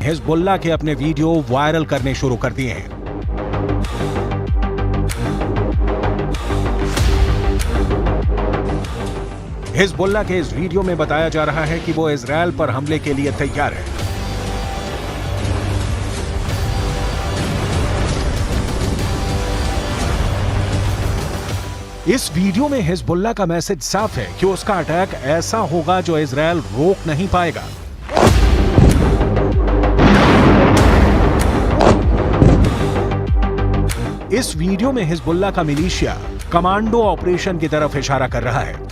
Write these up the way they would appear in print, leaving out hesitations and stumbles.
Hezbollah के अपने video viral करने शुरू कर दिए हैं। हिजबुल्लाह के इस वीडियो में बताया जा रहा है कि वो इजरायल पर हमले के लिए तैयार है। इस वीडियो में हिजबुल्लाह का मैसेज साफ है कि उसका अटैक ऐसा होगा जो इजरायल रोक नहीं पाएगा। इस वीडियो में हिजबुल्लाह का मिलिशिया कमांडो ऑपरेशन की तरफ इशारा कर रहा है।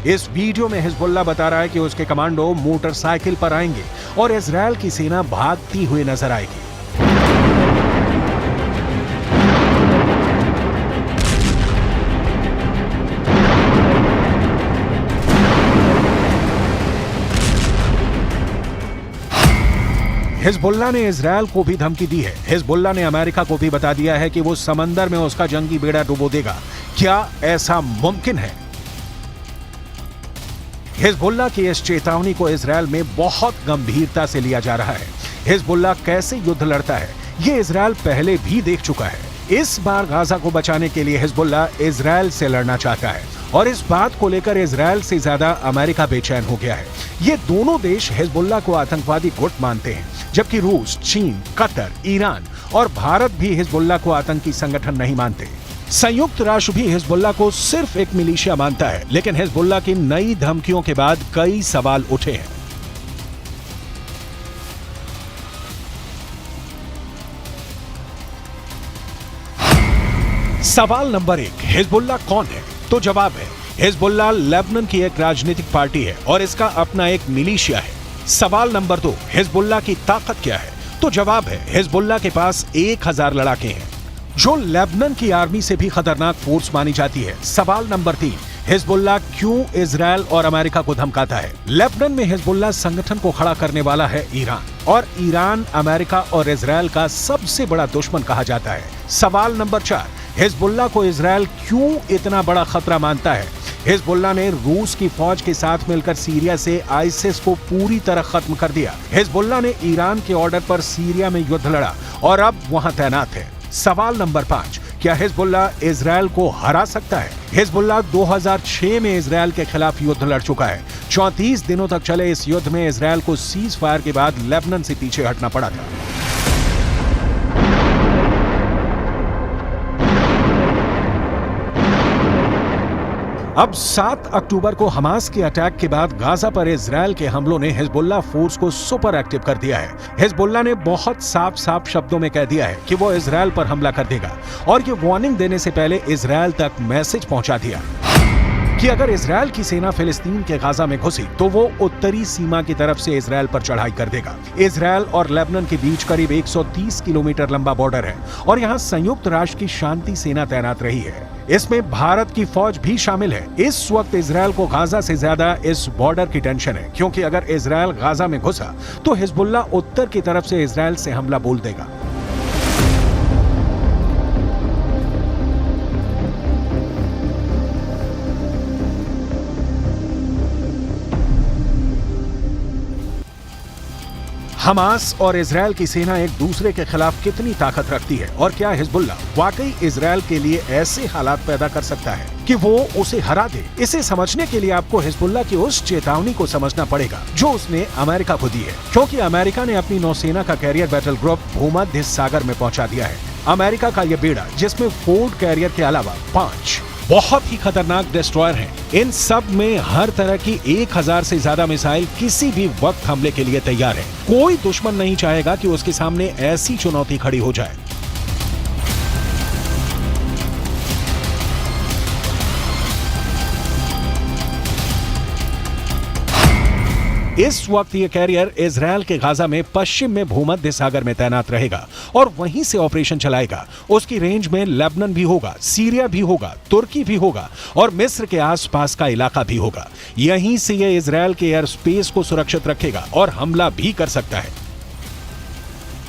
इस वीडियो में हिजबुल्लाह बता रहा है कि उसके कमांडो मोटरसाइकिल पर आएंगे और इजरायल की सेना भागती हुई नजर आएगी। हिजबुल्लाह ने इजरायल को भी धमकी दी है। हिजबुल्लाह ने अमेरिका को भी बता दिया है कि वो समंदर में उसका जंगी बेड़ा डुबो देगा। क्या ऐसा मुमकिन है? हिजबुल्लाह की इस चेतावनी को इजरायल में बहुत गंभीरता से लिया जा रहा है। हिजबुल्लाह कैसे युद्ध लड़ता है, ये इजरायल पहले भी देख चुका है। इस बार गाजा को बचाने के लिए हिजबुल्लाह इजरायल से लड़ना चाहता है और इस बात को लेकर इजरायल से ज्यादा अमेरिका बेचैन हो गया है। ये दोनों देश हिजबुल्लाह को आतंकवादी गुट मानते हैं, जबकि रूस, चीन, कतर, ईरान और भारत भी हिजबुल्लाह को आतंकी संगठन नहीं मानते। संयुक्त राष्ट्र भी हिजबुल्लाह को सिर्फ एक मिलिशिया मानता है, लेकिन हिजबुल्लाह की नई धमकियों के बाद कई सवाल उठे हैं। सवाल नंबर 1, हिजबुल्लाह कौन है? तो जवाब है, हिजबुल्लाह लेबनान की एक राजनीतिक पार्टी है और इसका अपना एक मिलिशिया है। सवाल नंबर 2, हिजबुल्लाह की ताकत क्या है? तो जवाब है, हिजबुल्लाह के पास 1000 लड़ाके हैं, जो लेबनान की आर्मी से भी खतरनाक फोर्स मानी जाती है। सवाल नंबर 3, हिजबुल्लाह क्यों इजरायल और अमेरिका को धमकाता है? लेबनान में हिजबुल्लाह संगठन को खड़ा करने वाला है ईरान, और ईरान अमेरिका और इजरायल का सबसे बड़ा दुश्मन कहा जाता है। सवाल नंबर 4, हिजबुल्लाह को इजरायल क्यों इतना बड़ा खतरा मानता है? हिजबुल्लाह ने रूस की फौज के साथ मिलकर सीरिया से आईसिस को पूरी तरह खत्म कर दिया। हिजबुल्लाह ने ईरान के ऑर्डर पर सीरिया में युद्ध लड़ा और अब वहां तैनात है। सवाल नंबर 5, क्या हिजबुल्लाह इजरायल को हरा सकता है? हिजबुल्लाह 2006 में इजरायल के खिलाफ युद्ध लड़ चुका है। 34 दिनों तक चले इस युद्ध में इजरायल को सीज फायर के बाद लेबनान से पीछे हटना पड़ा था। अब 7 अक्टूबर को हमास के अटैक के बाद गाजा पर इजरायल के हमलों ने हिजबुल्लाह फोर्स को सुपर एक्टिव कर दिया है। हिजबुल्लाह ने बहुत साफ शब्दों में कह दिया है कि वो इजरायल पर हमला कर देगा और ये वार्निंग देने से पहले इजरायल तक मैसेज पहुंचा दिया कि अगर इजरायल की सेना फिलिस्तीन के गाजा में घुसी तो वो उत्तरी सीमा की तरफ से इजरायल पर चढ़ाई कर देगा। इजरायल और लेबनान के बीच करीब 130 किलोमीटर लंबा बॉर्डर है और यहाँ संयुक्त राष्ट्र की शांति सेना तैनात रही है। इसमें भारत की फौज भी शामिल है। इस वक्त इजरायल को गाजा से ज्यादा इस बॉर्डर की टेंशन है, क्योंकि अगर इजरायल गाजा में घुसा तो हिजबुल्लाह उत्तर की तरफ से इजरायल से हमला बोल देगा। हमास और इजरायल की सेना एक दूसरे के खिलाफ कितनी ताकत रखती है और क्या हिजबुल्लाह वाकई इजरायल के लिए ऐसे हालात पैदा कर सकता है कि वो उसे हरा दे? इसे समझने के लिए आपको हिजबुल्लाह की उस चेतावनी को समझना पड़ेगा जो उसने अमेरिका को दी है, क्योंकि अमेरिका ने अपनी नौसेना का कैरियर बैटल ग्रुप भूमध्य सागर में पहुंचा दिया है। अमेरिका का यह बेड़ा, जिसमें फोर्ड कैरियर के अलावा 5 बहुत ही खतरनाक डिस्ट्रॉयर हैं, इन सब में हर तरह की 1000 से ज्यादा मिसाइल किसी भी वक्त हमले के लिए तैयार है। कोई दुश्मन नहीं चाहेगा कि उसके सामने ऐसी चुनौती खड़ी हो जाए। इस वक्त ये कैरियर इजरायल के गाजा में पश्चिम में भूमध्य सागर में तैनात रहेगा और वहीं से ऑपरेशन चलाएगा। उसकी रेंज में लेबनान भी होगा, सीरिया भी होगा, तुर्की भी होगा और मिस्र के आसपास का इलाका भी होगा। यहीं से ये इजरायल के एयर स्पेस को सुरक्षित रखेगा और हमला भी कर सकता है।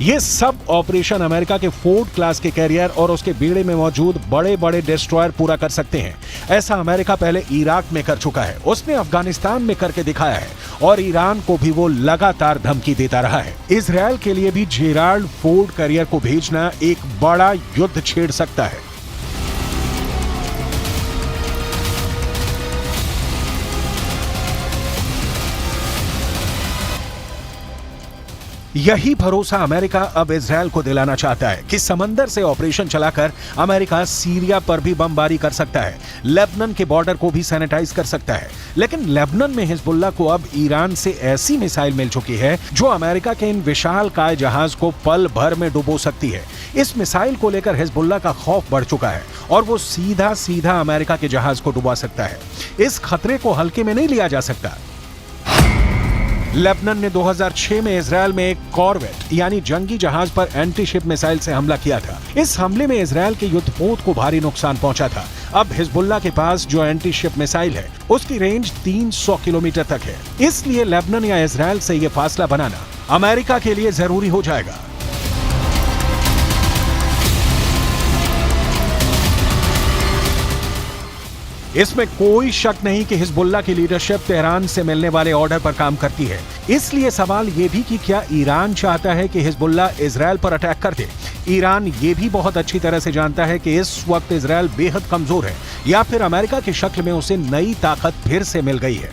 ये सब ऑपरेशन अमेरिका के फोर्ड क्लास के कैरियर और उसके बेड़े में मौजूद बड़े बड़े डिस्ट्रॉयर पूरा कर सकते हैं। ऐसा अमेरिका पहले इराक में कर चुका है, उसने अफगानिस्तान में करके दिखाया है और ईरान को भी वो लगातार धमकी देता रहा है। इजरायल के लिए भी जेराल्ड फोर्ड कैरियर को भेजना एक बड़ा युद्ध छेड़ सकता है। यही भरोसा अमेरिका अब इजरायल को दिलाना चाहता है कि समंदर से ऑपरेशन चलाकर अमेरिका सीरिया पर भी बमबारी कर सकता है, लेबनान के बॉर्डर को भी सैनिटाइज कर सकता है। लेकिन लेबनान में हिजबुल्लाह को अब ईरान से ऐसी मिसाइल मिल चुकी है जो अमेरिका के इन विशालकाय जहाज को पल भर में डुबो सकती है। इस मिसाइल को लेकर हिजबुल्लाह का खौफ बढ़ चुका है और वो सीधा सीधा अमेरिका के जहाज को डुबा सकता है। इस खतरे को हल्के में नहीं लिया जा सकता। लेबनान ने 2006 में इजरायल में एक कॉर्वेट यानी जंगी जहाज पर एंटी शिप मिसाइल से हमला किया था। इस हमले में इजरायल के युद्धपोत को भारी नुकसान पहुंचा था। अब हिजबुल्लाह के पास जो एंटी शिप मिसाइल है उसकी रेंज 300 किलोमीटर तक है। इसलिए लेबनान या इजरायल से यह फासला बनाना अमेरिका के लिए जरूरी हो जाएगा। इसमें कोई शक नहीं कि हिजबुल्लाह की लीडरशिप तेहरान से मिलने वाले ऑर्डर पर काम करती है। इसलिए सवाल यह भी कि क्या ईरान चाहता है कि हिजबुल्लाह इजरायल पर अटैक कर दे। ईरान ये भी बहुत अच्छी तरह से जानता है कि इस वक्त इजरायल बेहद कमजोर है या फिर अमेरिका की शक्ल में उसे नई ताकत फिर से मिल गई है।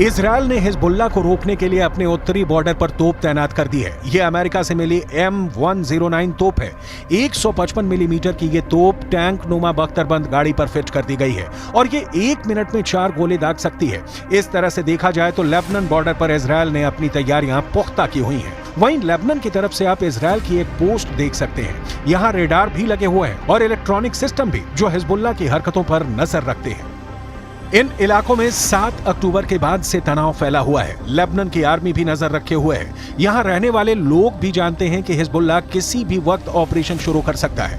इजरायल ने हिजबुल्लाह को रोकने के लिए अपने उत्तरी बॉर्डर पर तोप तैनात कर दी है। यह अमेरिका से मिली M109 तोप है। 155 मिलीमीटर की यह तोप टैंक नुमा बख्तरबंद गाड़ी पर फिट कर दी गई है और ये 1 मिनट में 4 गोले दाग सकती है। इस तरह से देखा जाए तो लेबनान बॉर्डर पर इजरायल ने अपनी तैयारियां पुख्ता की हुई हैं। वहीं लेबनान की तरफ से आप इजरायल की एक पोस्ट देख सकते हैं। यहाँ रेडार भी लगे हुए हैं और इलेक्ट्रॉनिक सिस्टम भी जो हिजबुल्लाह की हरकतों पर नजर रखते हैं। इन इलाकों में 7 अक्टूबर के बाद से तनाव फैला हुआ है। लेबनान की आर्मी भी नजर रखे हुए है। यहाँ रहने वाले लोग भी जानते हैं कि हिजबुल्लाह किसी भी वक्त ऑपरेशन शुरू कर सकता है।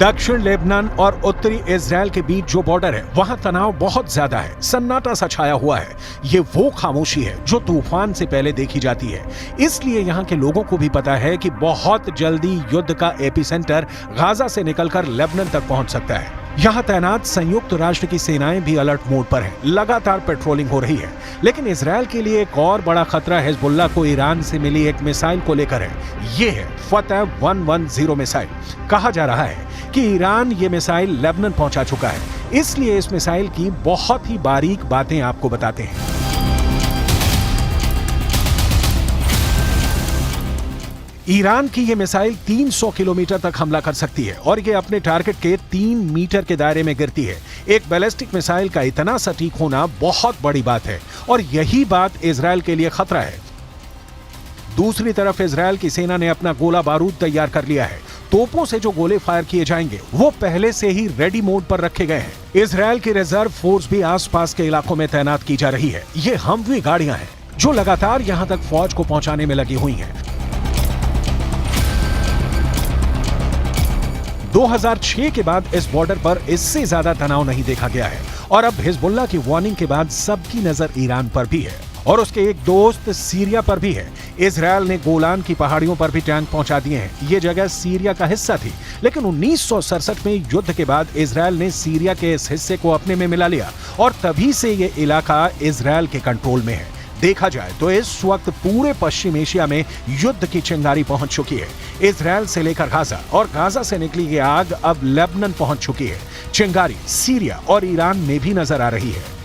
दक्षिण लेबनान और उत्तरी इजरायल के बीच जो बॉर्डर है वहां तनाव बहुत ज्यादा है। सन्नाटा सा छाया हुआ है। ये वो खामोशी है जो तूफान से पहले देखी जाती है। इसलिए यहाँ के लोगों को भी पता है कि बहुत जल्दी युद्ध का एपिसेंटर गाजा से निकलकर लेबनान तक पहुंच सकता है। यहाँ तैनात संयुक्त राष्ट्र की सेनाएं भी अलर्ट मोड पर हैं। लगातार पेट्रोलिंग हो रही है। लेकिन इजरायल के लिए एक और बड़ा खतरा हिजबुल्लाह को ईरान से मिली एक मिसाइल को लेकर है। ये है फतह 110 मिसाइल। कहा जा रहा है कि ईरान ये मिसाइल लेबनान पहुंचा चुका है। इसलिए इस मिसाइल की बहुत ही बारीक बातें आपको बताते हैं। ईरान की यह मिसाइल 300 किलोमीटर तक हमला कर सकती है और ये अपने टारगेट के 3 मीटर के दायरे में गिरती है। एक बैलिस्टिक मिसाइल का इतना सटीक होना बहुत बड़ी बात है और यही बात इजरायल के लिए खतरा है। दूसरी तरफ इजरायल की सेना ने अपना गोला बारूद तैयार कर लिया है। तोपों से जो गोले फायर किए जाएंगे वो पहले से ही रेडी मोड पर रखे गए हैं। इजरायल की रिजर्व फोर्स भी आसपास के इलाकों में तैनात की जा रही है। ये हमवी गाड़ियां हैं जो लगातार यहां तक फौज को पहुंचाने में लगी हुई हैं। 2006 के बाद इस बॉर्डर पर इससे ज्यादा तनाव नहीं देखा गया है और अब हिजबुल्लाह की वार्निंग के बाद सबकी नजर ईरान पर भी है और उसके एक दोस्त सीरिया पर भी है। इजरायल ने गोलान की पहाड़ियों पर भी टैंक पहुंचा दिए हैं। ये जगह सीरिया का हिस्सा थी, लेकिन 1967 में युद्ध के बाद इजरायल ने सीरिया के इस हिस्से को अपने में मिला लिया और तभी से ये इलाका इजरायल के कंट्रोल में है। देखा जाए तो इस वक्त पूरे पश्चिम एशिया में युद्ध की चिंगारी पहुंच चुकी है। इजरायल से लेकर गाजा और गाजा से निकली ये आग अब लेबनान पहुंच चुकी है। चिंगारी सीरिया और ईरान में भी नजर आ रही है।